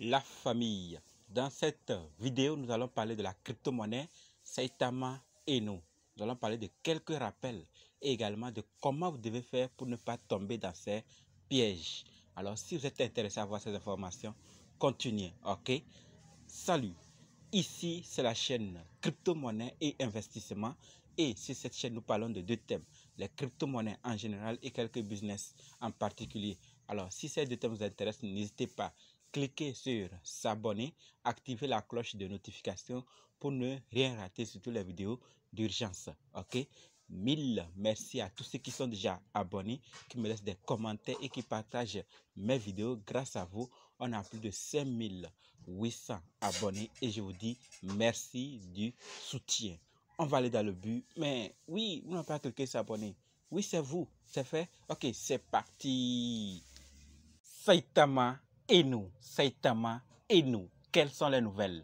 La famille. Dans cette vidéo, nous allons parler de la crypto-monnaie Saitama Inu. Nous allons parler de quelques rappels et également de comment vous devez faire pour ne pas tomber dans ces pièges. Alors, si vous êtes intéressé à voir ces informations, continuez, ok? Salut! Ici, c'est la chaîne crypto-monnaie et investissement. Et sur cette chaîne, nous parlons de deux thèmes, les crypto-monnaies en général et quelques business en particulier. Alors, si ces deux thèmes vous intéressent, n'hésitez pas. Cliquez sur s'abonner, activez la cloche de notification pour ne rien rater, surtout les vidéos d'urgence. Ok? Mille merci à tous ceux qui sont déjà abonnés, qui me laissent des commentaires et qui partagent mes vidéos. Grâce à vous, on a plus de 5800 abonnés et je vous dis merci du soutien. On va aller dans le but, mais oui, vous n'avez pas cliqué s'abonner. Oui, c'est vous, c'est fait. Ok, c'est parti. Saitama Inu, Saitama Inu. Quelles sont les nouvelles?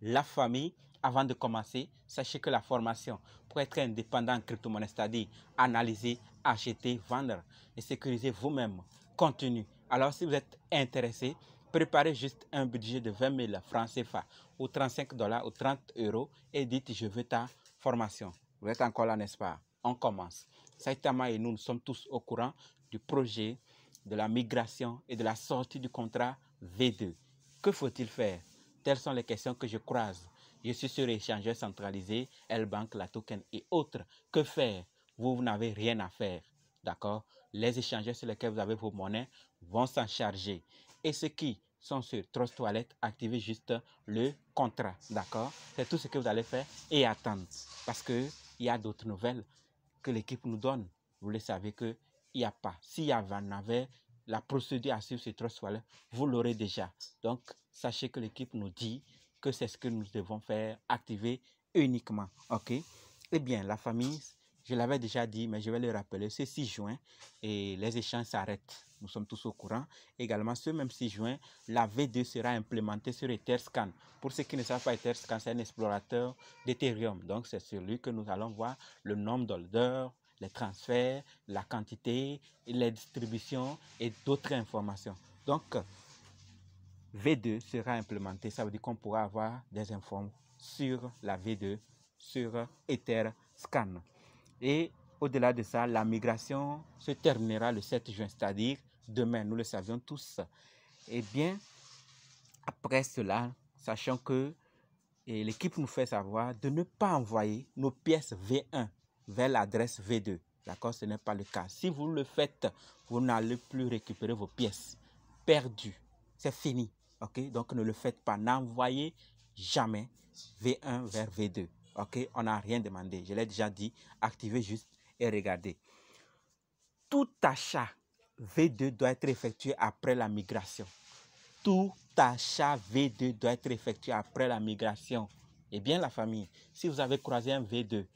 La famille, avant de commencer, sachez que la formation pour être indépendant en crypto-monnaie, c'est-à-dire analyser, acheter, vendre et sécuriser vous-même, continue. Alors, si vous êtes intéressé, préparez juste un budget de 20 000 francs CFA ou 35 $ ou 30 € et dites je veux ta formation. Vous êtes encore là, n'est-ce pas? On commence. Saitama et nous sommes tous au courant du projet de la migration et de la sortie du contrat V2. Que faut-il faire? Telles sont les questions que je croise. Je suis sur échangeur centralisé, L-Bank, la token et autres. Que faire? Vous n'avez rien à faire. D'accord? Les échangeurs sur lesquels vous avez vos monnaies vont s'en charger. Et ceux qui sont sur Trust Wallet, activez juste le contrat. D'accord? C'est tout ce que vous allez faire et attendre. Parce qu'il y a d'autres nouvelles que l'équipe nous donne. Vous le savez qu'il n'y a pas. S'il y en avait la procédure à suivre sur Trust Wallet, vous l'aurez déjà. Donc, sachez que l'équipe nous dit que c'est ce que nous devons faire, activer uniquement. OK? Eh bien, la famille, je l'avais déjà dit, mais je vais le rappeler, c'est 6 juin et les échanges s'arrêtent. Nous sommes tous au courant. Également, ce même 6 juin, la V2 sera implémentée sur Etherscan. Pour ceux qui ne savent pas, Etherscan, c'est un explorateur d'Ethereum. Donc, c'est sur lui que nous allons voir le nombre d'holders, les transferts, la quantité, les distributions et d'autres informations. Donc, V2 sera implémenté. Ça veut dire qu'on pourra avoir des infos sur la V2, sur Etherscan. Et au-delà de ça, la migration se terminera le 7 juin, c'est-à-dire demain, nous le savions tous. Eh bien, après cela, sachant que l'équipe nous fait savoir de ne pas envoyer nos pièces V1 vers l'adresse V2. D'accord? Ce n'est pas le cas. Si vous le faites, vous n'allez plus récupérer vos pièces perdues. C'est fini. OK? Donc, ne le faites pas. N'envoyez jamais V1 vers V2. OK? On n'a rien demandé. Je l'ai déjà dit. Activez juste et regardez. Tout achat V2 doit être effectué après la migration. Tout achat V2 doit être effectué après la migration. Eh bien, la famille, si vous avez croisé un V2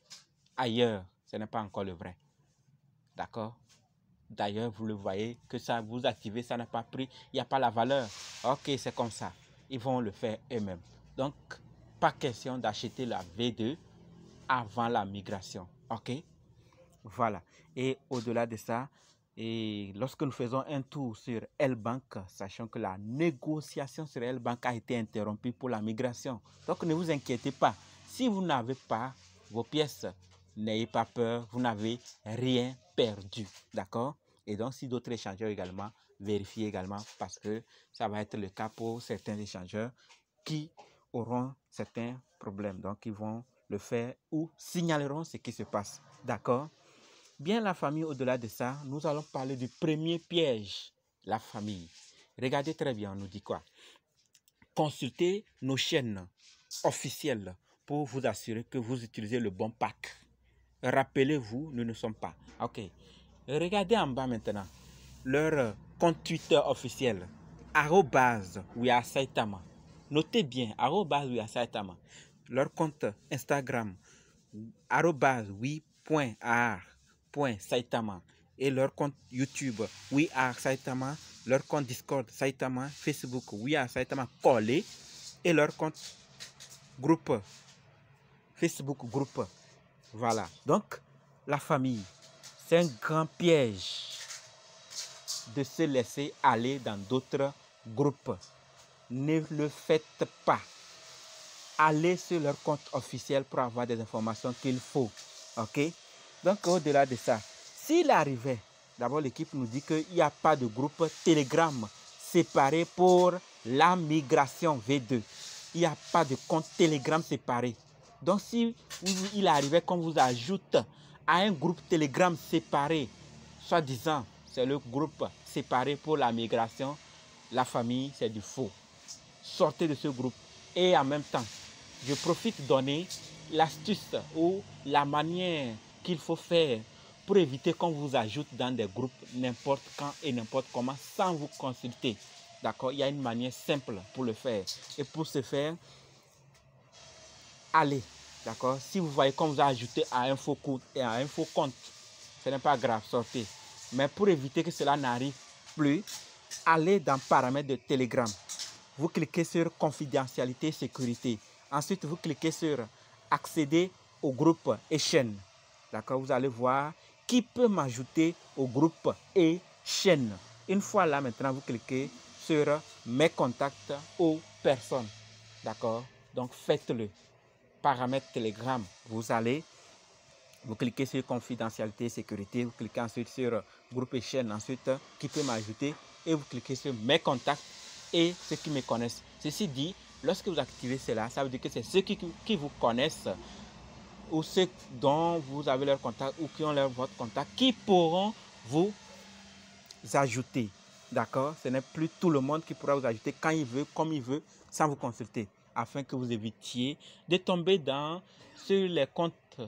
ailleurs, ce n'est pas encore le vrai. D'accord? D'ailleurs, vous le voyez que ça, vous activez, ça n'a pas pris, il n'y a pas la valeur. Ok, c'est comme ça. Ils vont le faire eux-mêmes. Donc, pas question d'acheter la V2 avant la migration. Ok? Voilà. Et au-delà de ça, et lorsque nous faisons un tour sur L-Bank, sachant que la négociation sur L-Bank a été interrompue pour la migration. Donc ne vous inquiétez pas. Si vous n'avez pas vos pièces, n'ayez pas peur, vous n'avez rien perdu. D'accord? Et donc si d'autres échangeurs également, vérifiez également parce que ça va être le cas pour certains échangeurs qui auront certains problèmes. Donc ils vont le faire ou signaleront ce qui se passe. D'accord? Bien la famille, au-delà de ça, nous allons parler du premier piège, la famille. Regardez très bien, on nous dit quoi? Consultez nos chaînes officielles pour vous assurer que vous utilisez le bon pack. Rappelez-vous, nous ne sommes pas. Ok. Regardez en bas maintenant. Leur compte Twitter officiel. @WeAreSaitama. Notez bien, @WeAreSaitama. Leur compte Instagram. @we.are.saitama et leur compte YouTube WeAreSaitama, leur compte Discord Saitama, Facebook WeAreSaitama collé et leur compte groupe Facebook groupe. Voilà. Donc la famille, c'est un grand piège de se laisser aller dans d'autres groupes. ne le faites pas. Allez sur leur compte officiel pour avoir des informations qu'il faut. OK? Donc, au-delà de ça, s'il arrivait, d'abord l'équipe nous dit qu'il n'y a pas de groupe Telegram séparé pour la migration V2. Il n'y a pas de compte Telegram séparé. Donc, si il arrivait qu'on vous ajoute à un groupe Telegram séparé, soi-disant, c'est le groupe séparé pour la migration, la famille, c'est du faux. Sortez de ce groupe. Et en même temps, je profite de donner l'astuce ou la manière qu'il faut faire pour éviter qu'on vous ajoute dans des groupes n'importe quand et n'importe comment sans vous consulter. D'accord? Il y a une manière simple pour le faire. Et pour ce faire, allez. D'accord? Si vous voyez qu'on vous a ajouté à un faux compte et à un faux compte, ce n'est pas grave, sortez. Mais pour éviter que cela n'arrive plus, allez dans paramètres de Telegram. Vous cliquez sur confidentialité et sécurité. Ensuite, vous cliquez sur accéder au groupe et chaîne. D'accord? Vous allez voir qui peut m'ajouter au groupe et chaîne. Une fois là, maintenant, vous cliquez sur mes contacts aux personnes. D'accord? Donc, faites-le. Paramètres Telegram. Vous cliquez sur confidentialité et sécurité. Vous cliquez ensuite sur groupe et chaîne. Ensuite, qui peut m'ajouter. Et vous cliquez sur mes contacts et ceux qui me connaissent. Ceci dit, lorsque vous activez cela, ça veut dire que c'est ceux qui vous connaissent ou ceux dont vous avez leur contact ou qui ont votre contact qui pourront vous ajouter. D'accord? Ce n'est plus tout le monde qui pourra vous ajouter quand il veut, comme il veut, sans vous consulter, afin que vous évitiez de tomber sur les comptes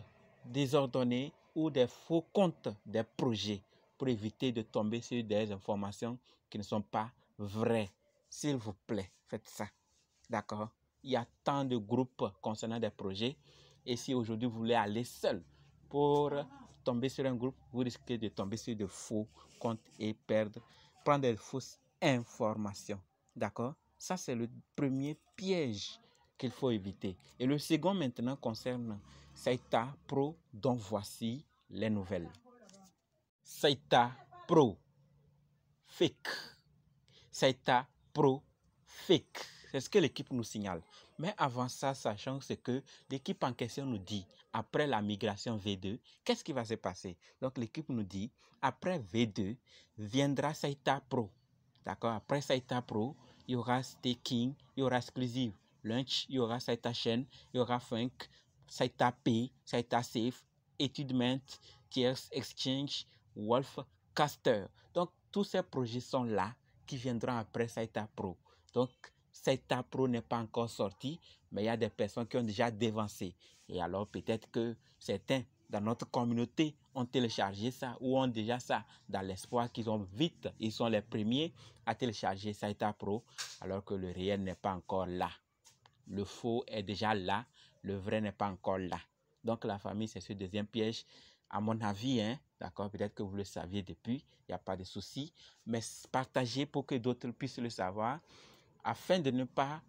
désordonnés ou des faux comptes des projets pour éviter de tomber sur des informations qui ne sont pas vraies. S'il vous plaît, faites ça. D'accord? Il y a tant de groupes concernant des projets. Et si aujourd'hui vous voulez aller seul pour tomber sur un groupe, vous risquez de tomber sur de faux comptes et prendre des fausses informations. D'accord? Ça, c'est le premier piège qu'il faut éviter. Et le second maintenant concerne Saita Pro, dont voici les nouvelles. Saita Pro, fake. Saita Pro, fake. C'est ce que l'équipe nous signale. Mais avant ça, sachant ce que l'équipe en question nous dit, après la migration V2, qu'est-ce qui va se passer? Donc l'équipe nous dit, après V2, viendra Saita Pro. D'accord? Après Saita Pro, il y aura Staking, il y aura Exclusive Lunch, il y aura Saita Chain, il y aura Funk, Saita Pay, Saita Safe, Étudement, Tiers Exchange, Wolf, Caster. Donc tous ces projets sont là qui viendront après Saita Pro. Donc, Saita Pro n'est pas encore sorti, mais il y a des personnes qui ont déjà dévancé. Et alors, peut-être que certains dans notre communauté ont téléchargé ça ou ont déjà ça dans l'espoir qu'ils ont vite, ils sont les premiers à télécharger Saita Pro, alors que le réel n'est pas encore là. Le faux est déjà là, le vrai n'est pas encore là. Donc, la famille, c'est ce deuxième piège. À mon avis, d'accord, peut-être que vous le saviez depuis, il n'y a pas de souci, mais partagez pour que d'autres puissent le savoir, afin de ne pas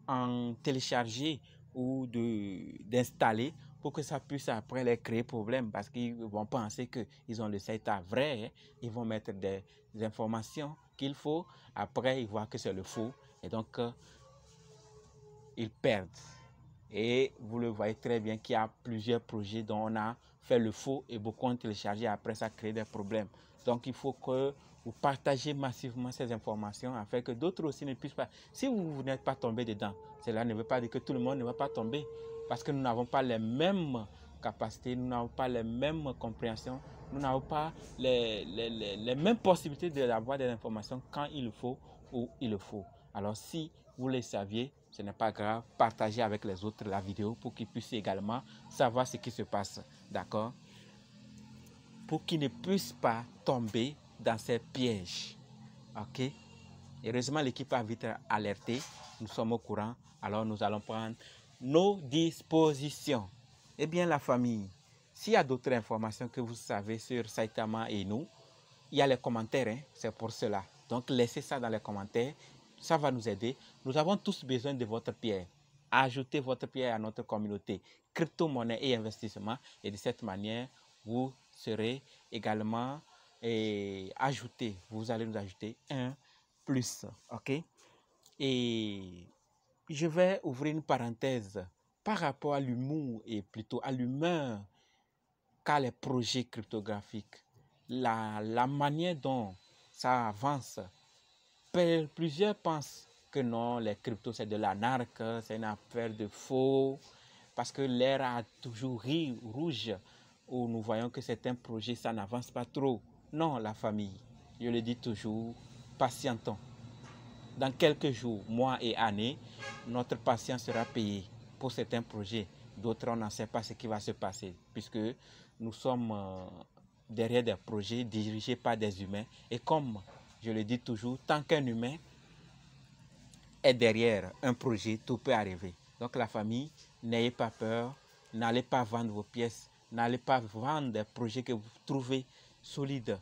en télécharger ou d'installer pour que ça puisse après les créer problème, parce qu'ils vont penser qu'ils ont le site vrai, ils vont mettre des informations qu'il faut, après ils voient que c'est le faux, et donc ils perdent. Et vous le voyez très bien qu'il y a plusieurs projets dont on a fait le faux et beaucoup ont téléchargé. Après, ça crée des problèmes. Donc, il faut que vous partagez massivement ces informations afin que d'autres aussi ne puissent pas. Si vous n'êtes pas tombé dedans, cela ne veut pas dire que tout le monde ne va pas tomber. Parce que nous n'avons pas les mêmes capacités, nous n'avons pas les mêmes compréhensions, nous n'avons pas les mêmes possibilités d'avoir des informations quand il le faut ou il le faut. Alors, si vous le saviez, ce n'est pas grave, partagez avec les autres la vidéo pour qu'ils puissent également savoir ce qui se passe, d'accord? Pour qu'ils ne puissent pas tomber dans ces pièges, ok? Heureusement, l'équipe a vite alerté, nous sommes au courant, alors nous allons prendre nos dispositions. Eh bien, la famille, s'il y a d'autres informations que vous savez sur Saitama et nous, il y a les commentaires, c'est pour cela. Donc, laissez ça dans les commentaires. Ça va nous aider. Nous avons tous besoin de votre pierre. Ajoutez votre pierre à notre communauté crypto-monnaie et investissement. Et de cette manière, vous serez également ajouté. Vous allez nous ajouter un plus. OK? Et je vais ouvrir une parenthèse par rapport à l'humour et plutôt à l'humeur qu'a les projets cryptographiques. La manière dont ça avance, plusieurs pensent que non, les cryptos c'est de l'anarque, c'est une affaire de faux, parce que l'air a toujours ri rouge, où nous voyons que certains projets, ça n'avance pas trop. Non, la famille, je le dis toujours, patientons. Dans quelques jours, mois et années, notre patience sera payée pour certains projets. D'autres, on n'en sait pas ce qui va se passer, puisque nous sommes derrière des projets dirigés par des humains. Et comme je le dis toujours, tant qu'un humain est derrière un projet, tout peut arriver. Donc la famille, n'ayez pas peur, n'allez pas vendre vos pièces, n'allez pas vendre des projets que vous trouvez solides.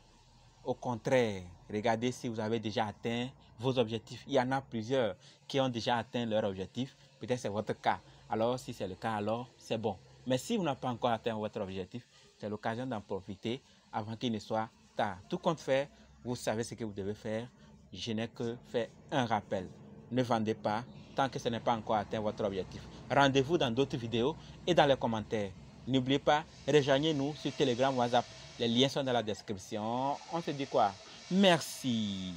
Au contraire, regardez si vous avez déjà atteint vos objectifs. Il y en a plusieurs qui ont déjà atteint leur objectif. Peut-être c'est votre cas. Alors, si c'est le cas, alors c'est bon. Mais si vous n'avez pas encore atteint votre objectif, c'est l'occasion d'en profiter avant qu'il ne soit tard. Tout compte fait, vous savez ce que vous devez faire. Je n'ai que fait un rappel. Ne vendez pas tant que ce n'est pas encore atteint votre objectif. Rendez-vous dans d'autres vidéos et dans les commentaires. N'oubliez pas, rejoignez-nous sur Telegram, WhatsApp. Les liens sont dans la description. On se dit quoi? Merci.